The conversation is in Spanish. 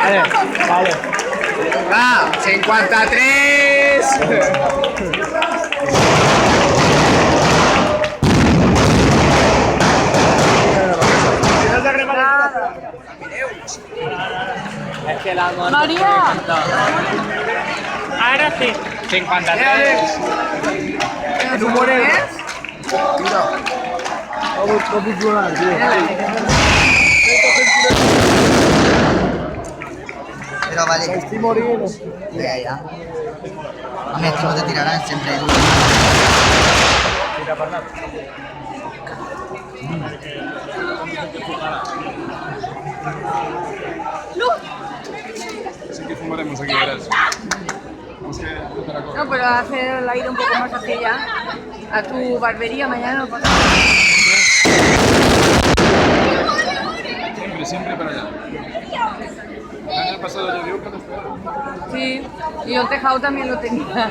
Vale, vale. Va, 53. Es que la moto... María. Ahora sí. 53. ¿El humor es? Però vale. Estic morint. Ja, ja. A més, que no te tiraran sempre. Tira per nada. Así que fumaremos aquí, verás. Vamos que hacer la cosa. No, pero hacer la ida un poco más hacia allá. A tu barbería mañana no pasa nada. Siempre, siempre para allá. El año pasado llovió, pero Sí, y el tejado también lo tenía.